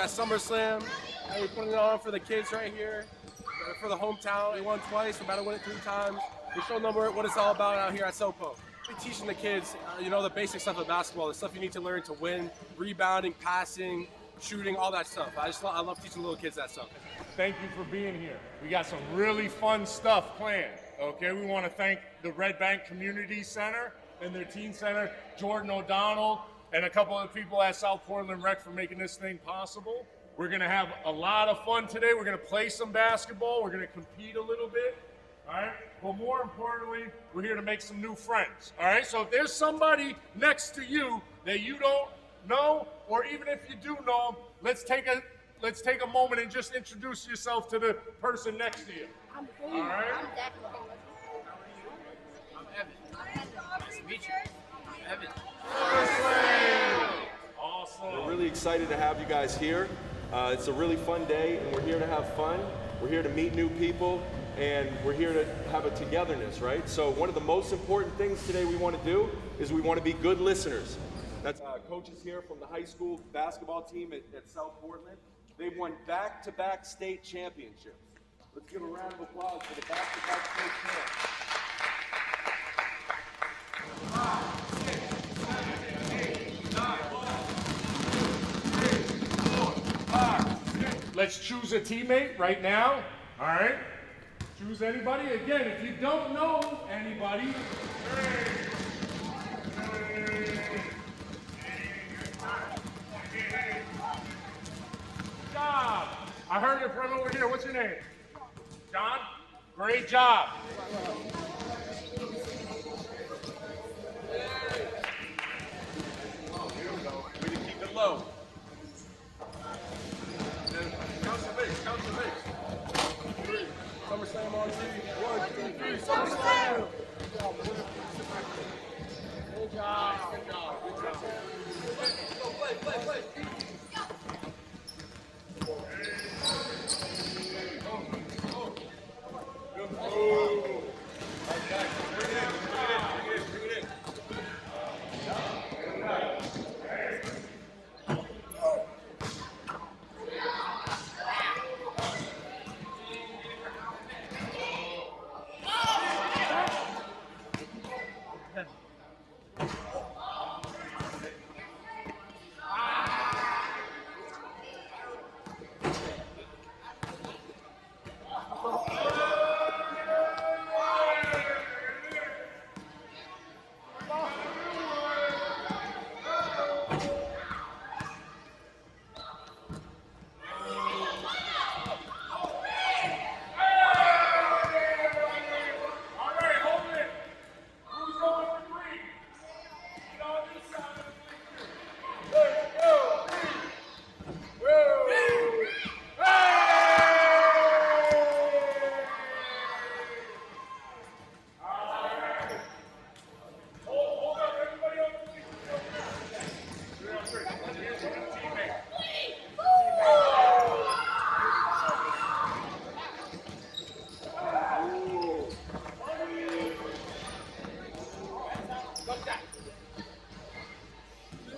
got SummerSlam. We're putting it on for the kids right here, for the hometown. We won twice, we're about to win it 3 times. We show them what it's all about out here at SoPo. We're teaching the kids, the basic stuff of basketball, the stuff you need to learn to win, rebounding, passing, shooting, all that stuff. I love teaching little kids that stuff. Thank you for being here. We got some really fun stuff planned, okay? We want to thank the Redbank Community Center and their teen center, Jordan O'Donnell, and a couple of people at South Portland Rec for making this thing possible. We're going to have a lot of fun today. We're going to play some basketball. We're going to compete a little bit, all right? But more importantly, we're here to make some new friends, all right? So if there's somebody next to you that you don't know, or even if you do know them, let's take a moment and just introduce yourself to the person next to you. I'm All right. I'm Declan. I'm Evan. Nice to meet you. I'm Evan. Awesome. We're really excited to have you guys here. It's a really fun day, and we're here to have fun. We're here to meet new people, and we're here to have a togetherness, right? So one of the most important things today we want to do is we want to be good listeners. That's coaches here from the high school basketball team at South Portland. They've won back-to-back state championships. Let's give a round of applause for the back-to-back state champs. 5, 6, 7, 8, 9, 1, 2, 3, 4, 5, 6. Let's choose a teammate right now, all right? Choose anybody. Again, if you don't know anybody, job. I heard it from over here. What's your name? John? Great job. Way to keep it low. Count the base. 3. SummerSlam on TV. 1, 2, 3. SummerSlam. Good job. Go play.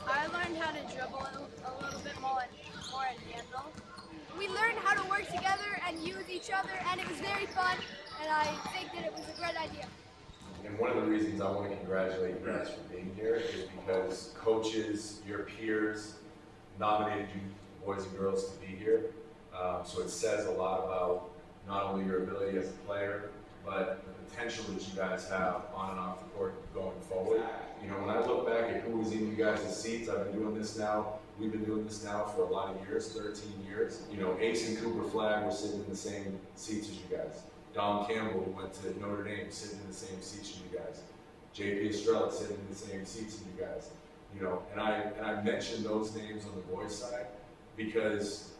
I learned how to dribble a little bit more and handle. We learned how to work together and use each other, and it was very fun, and I think that it was a great idea. And one of the reasons I want to congratulate you guys for being here is because coaches, your peers, nominated you, boys and girls, to be here. So it says a lot about not only your ability as a player, but the potential that you guys have on and off the court going forward. When I look back at who was in you guys' seats, we've been doing this now for a lot of years, 13 years. Ace and Cooper Flagg were sitting in the same seats as you guys. Don Campbell, who went to Notre Dame, sitting in the same seats as you guys. JP Estrella sitting in the same seats as you guys. And I mentioned those names on the boys' side because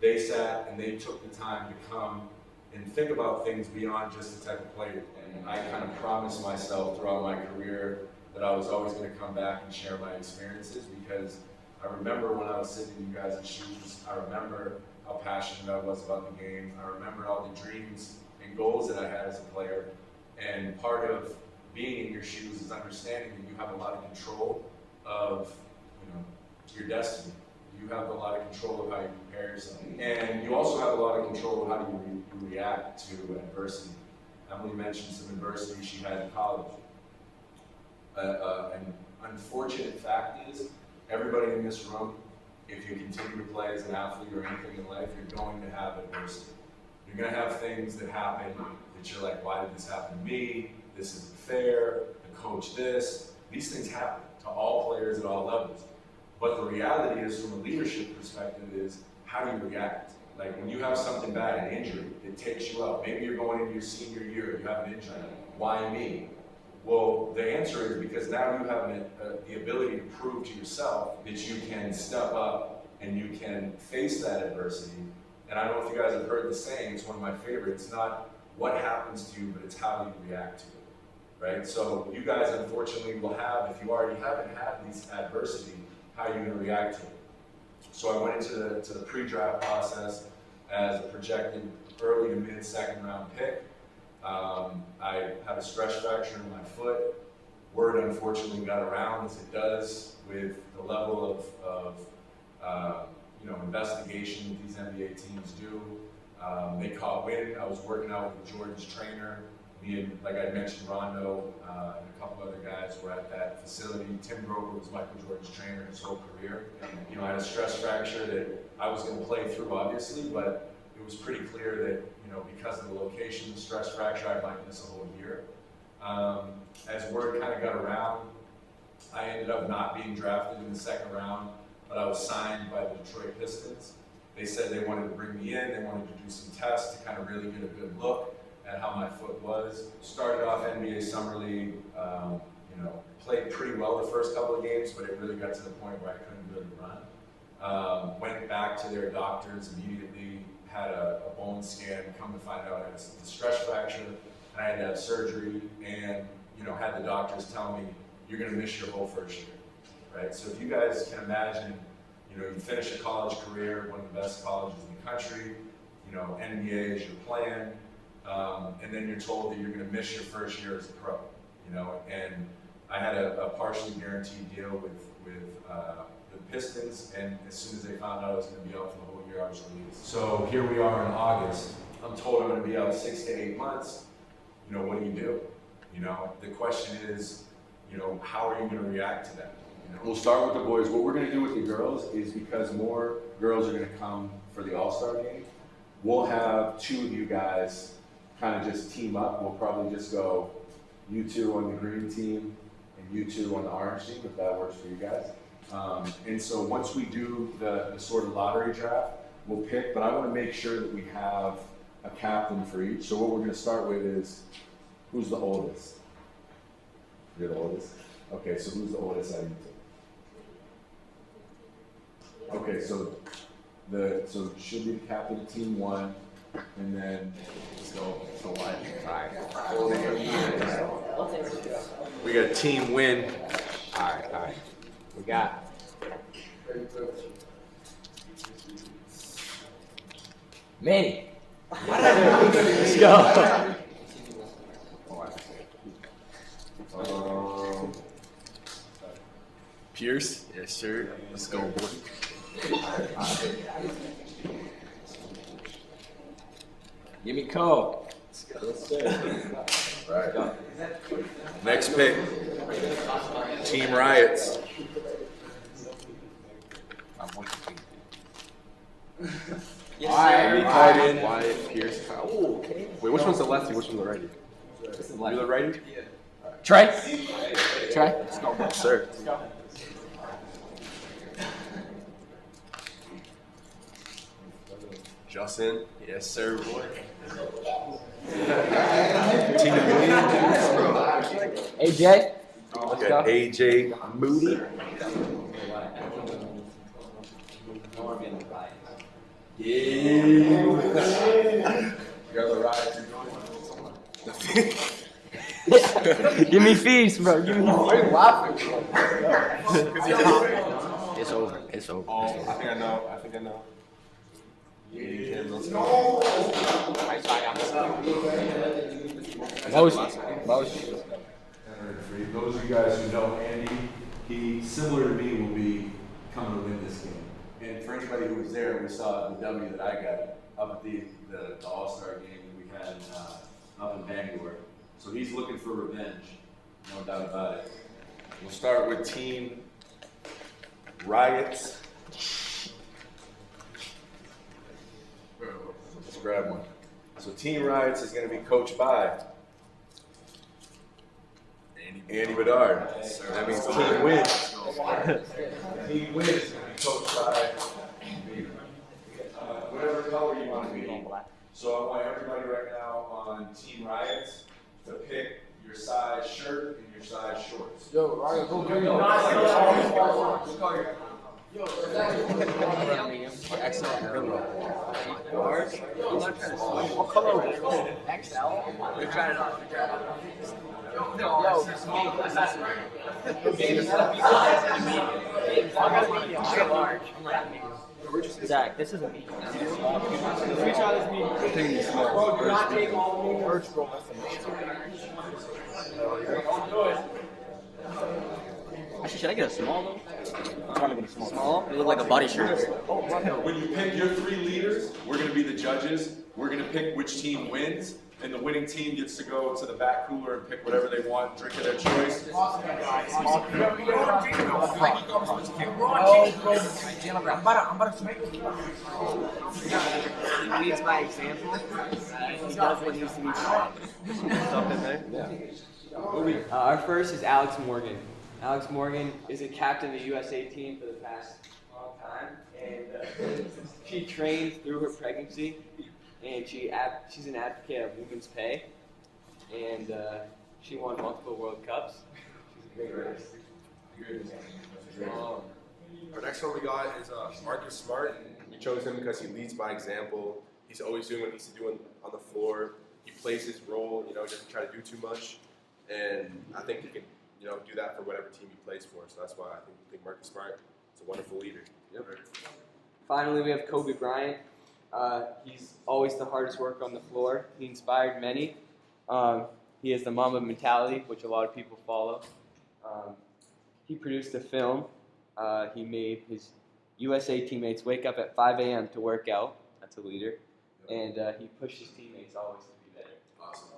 they sat and they took the time to come and think about things beyond just the type of player. And I kind of promised myself throughout my career that I was always going to come back and share my experiences because I remember when I was sitting in you guys' shoes, I remember how passionate I was about the game. I remember all the dreams and goals that I had as a player. And part of being in your shoes is understanding that you have a lot of control of your destiny. You have a lot of control of how you prepare yourself. And you also have a lot of control of how you react to adversity. Emily mentioned some adversity she had in college. An unfortunate fact is, everybody in this room, if you continue to play as an athlete or anything in life, you're going to have adversity. You're going to have things that happen that you're like, why did this happen to me? This isn't fair. The coach this. These things happen to all players at all levels. But the reality is, from a leadership perspective, is how do you react? Like when you have something bad, an injury, it takes you out. Maybe you're going into your senior year, you have an injury. Why me? Well, the answer is because now you have the ability to prove to yourself that you can step up and you can face that adversity. And I don't know if you guys have heard the saying, it's one of my favorites, not what happens to you, but it's how you react to it, right? So you guys unfortunately will have, if you already haven't had these adversity, how are you gonna react to it? So I went into the pre-draft process as a projected early to mid second round pick. I had a stress fracture in my foot. Word unfortunately got around, as it does with the level of investigation that these NBA teams do. They caught wind. I was working out with Jordan's trainer. Me and, like I mentioned, Rondo and a couple other guys were at that facility. Tim Grover was Michael Jordan's trainer his whole career. I had a stress fracture that I was going to play through, obviously, but it was pretty clear that, because of the location of the stress fracture, I might miss a whole year. As word kind of got around, I ended up not being drafted in the second round, but I was signed by the Detroit Pistons. They said they wanted to bring me in, they wanted to do some tests to kind of really get a good look at how my foot was. Started off NBA Summer League, played pretty well the first couple of games, but it really got to the point where I couldn't really run. Went back to their doctors immediately, had a bone scan, come to find out I had a stress fracture, and I had to have surgery, and had the doctors tell me, you're gonna miss your whole first year, right? So if you guys can imagine, you finish a college career, one of the best colleges in the country, NBA is your plan, and then you're told that you're gonna miss your first year as a pro, and I had a partially guaranteed deal with the Pistons, and as soon as they found out I was gonna be out for the whole year, I was released. So here we are in August. I'm told I'm gonna be out 6 to 8 months. What do you do? The question is, how are you gonna react to that? We'll start with the boys. What we're gonna do with the girls is, because more girls are gonna come for the All-Star game, we'll have 2 of you guys kind of just team up. We'll probably just go you 2 on the green team and you 2 on the orange team, if that works for you guys. And so once we do the sort of lottery draft, we'll pick, but I want to make sure that we have a captain for each. So what we're going to start with is, who's the oldest? You're the oldest? Okay, so who's the oldest out of you 2? Okay, so should be the captain of team 1, and then let's go. So what? We got team win. All right. We got Manny. Let's go. Pierce? Yes, sir. Let's go, boy. Give me Cole. Let's go. Yes, sir. Right. Next pick. Team Riots. Yes, Alright, Wyatt, Pierce. Oh, okay. Wait, which one's the lefty? Which one's the righty? You're the righty? Trey. Let's go. Yes, sir. Let's go. Justin. Yes, sir, boy. Team AJ. Okay, AJ Moody. Yeah. Give me feast, bro. Give me feast. It's over. It's over. Oh, I think I know. Motion. For those of you guys who know Andy, he, similar to me, will be coming to win this game. And for anybody who was there, we saw the W that I got up at the All-Star game that we had up in Bangor. So he's looking for revenge, no doubt about it. We'll start with Team Riots. Let's grab one. So Team Riots is going to be coached by Andy Bedard. That means Team Wins. Team Wins is going to be coached by whatever color you want to be. So I want everybody right now on Team Riots to pick your size shirt and your size shorts. Yo, Ryan, go get What color? XL? We're trying it on. Zach, this is a medium. We try this medium. Bro, do not take all the merch, bro. Actually, should I get a small though? I'm trying to get a small. Small? It look like a body shirt. When you pick your 3 leaders, we're going to be the judges. We're going to pick which team wins, and the winning team gets to go to the back cooler and pick whatever they want, drink of their choice. I'm about to smack you. He leads by example. He does what needs to be done. Something there? Yeah. Our first is Alex Morgan. Alex Morgan is a captain of the USA team for the past long time, and she trained through her pregnancy, and she's an advocate of women's pay, and she won multiple World Cups. She's a great race. Our next one we got is Marcus Smart. We chose him because he leads by example. He's always doing what he needs to do on the floor. He plays his role, he doesn't try to do too much. And I think he can, do that for whatever team he plays for. So that's why I think Marcus Smart is a wonderful leader. Yep. Finally, we have Kobe Bryant. He's always the hardest worker on the floor. He inspired many. He has the Mamba mentality, which a lot of people follow. He produced a film. He made his USA teammates wake up at 5 a.m. to work out. That's a leader. And he pushed his teammates always to be better. Awesome.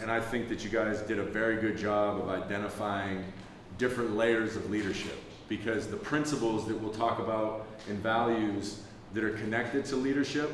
And I think that you guys did a very good job of identifying different layers of leadership, because the principles that we'll talk about and values that are connected to leadership,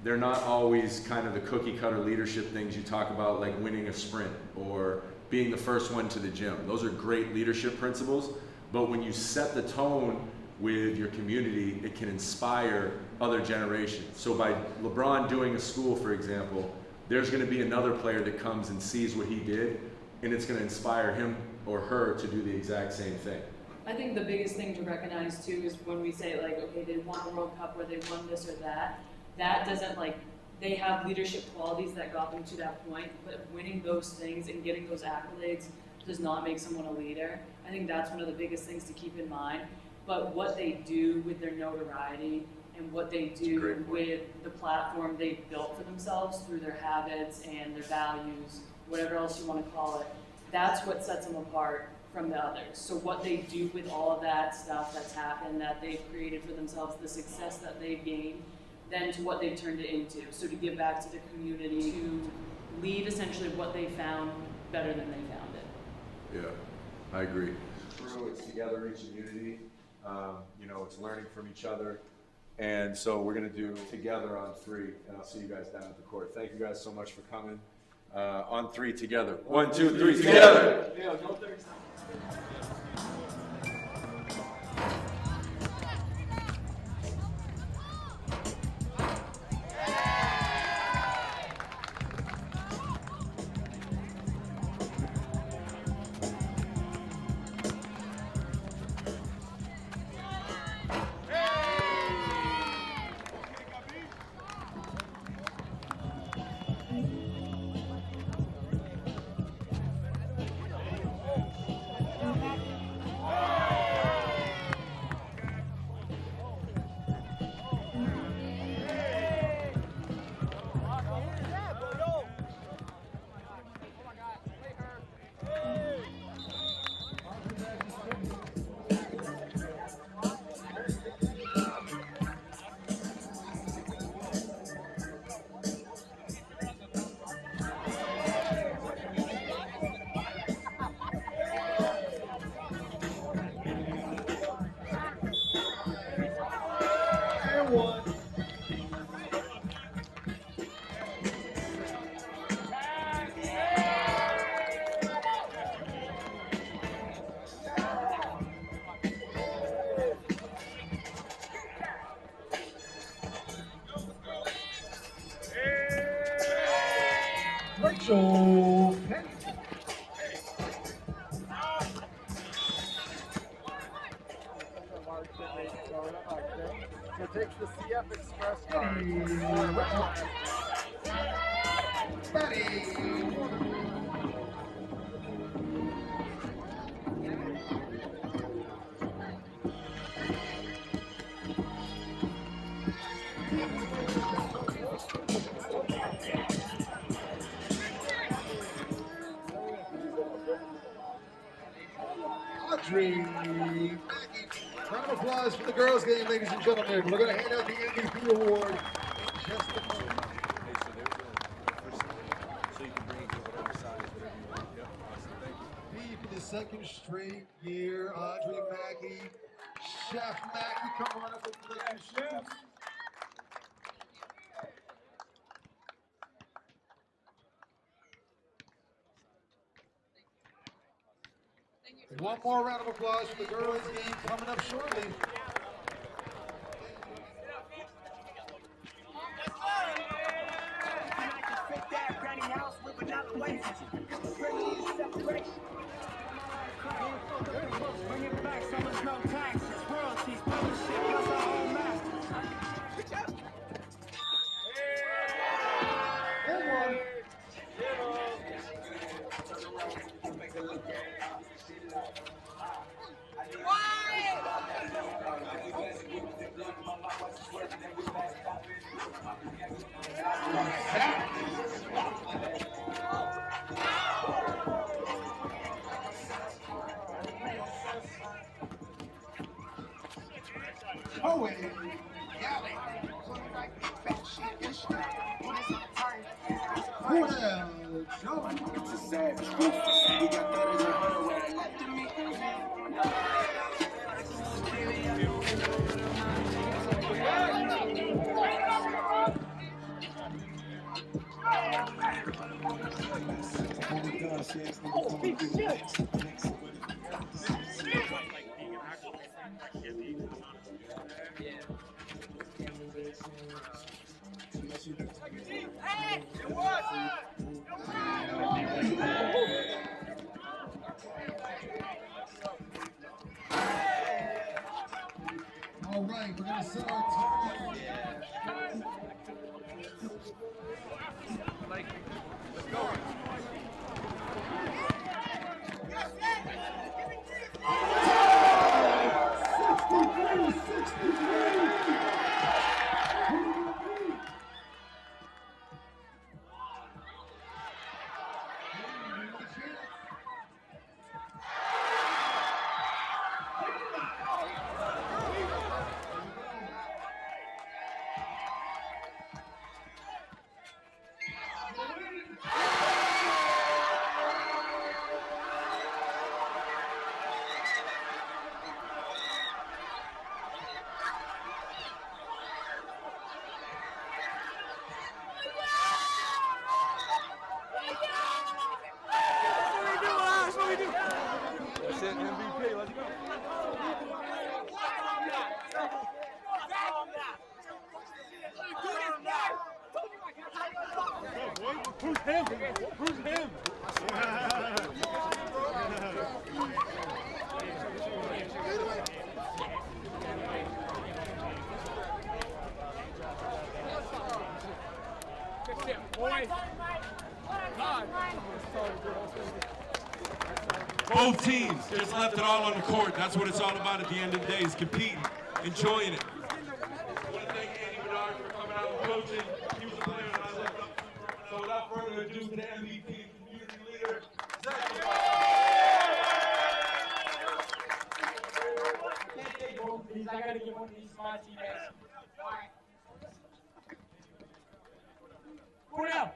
they're not always kind of the cookie cutter leadership things you talk about, like winning a sprint or being the first one to the gym. Those are great leadership principles, but when you set the tone with your community, it can inspire other generations. So by LeBron doing a school, for example, there's going to be another player that comes and sees what he did, and it's going to inspire him or her to do the exact same thing. I think the biggest thing to recognize too is when we say like, okay, they won a World Cup or they won this or that, that doesn't they have leadership qualities that got them to that point, but winning those things and getting those accolades does not make someone a leader. I think that's one of the biggest things to keep in mind. But what they do with their notoriety and what they do with the platform they've built for themselves through their habits and their values, whatever else you want to call it, that's what sets them apart from the others. So what they do with all of that stuff that's happened, that they've created for themselves, the success that they've gained, then to what they've turned it into. So to give back to the community, to leave essentially what they found better than they found it. Yeah, I agree. It's together in community. It's learning from each other. And so we're going to do together on 3, and I'll see you guys down at the court. Thank you guys so much for coming. On 3 together. 1, 2, 3, together. So takes the CF Express card. Audrey Mackey. Round of applause for the girls' game, ladies and gentlemen. We're going to hand out the MVP award in just a moment. For the second straight year, Audrey Mackey, Chef Mackey, come on up with the chef. One more round of applause for the girls' game coming up shortly. Bring it back, so much no taxes, royalties, mentorship, plus our own masters. Good job. Owen, all right, we're going to set our time. Let's go. MVP, let's go. Who's him? Who's him? 'Both teams just left it all on the court. That's what it's all about at the end of the day, is competing, enjoying it. I want to thank Andy Bernard for coming out and coaching. He was a player that I looked up to. So without further ado, the MVP and community leader, Zach. Can't take both of these. I gotta give one of these to my teammates. All right. Put it out.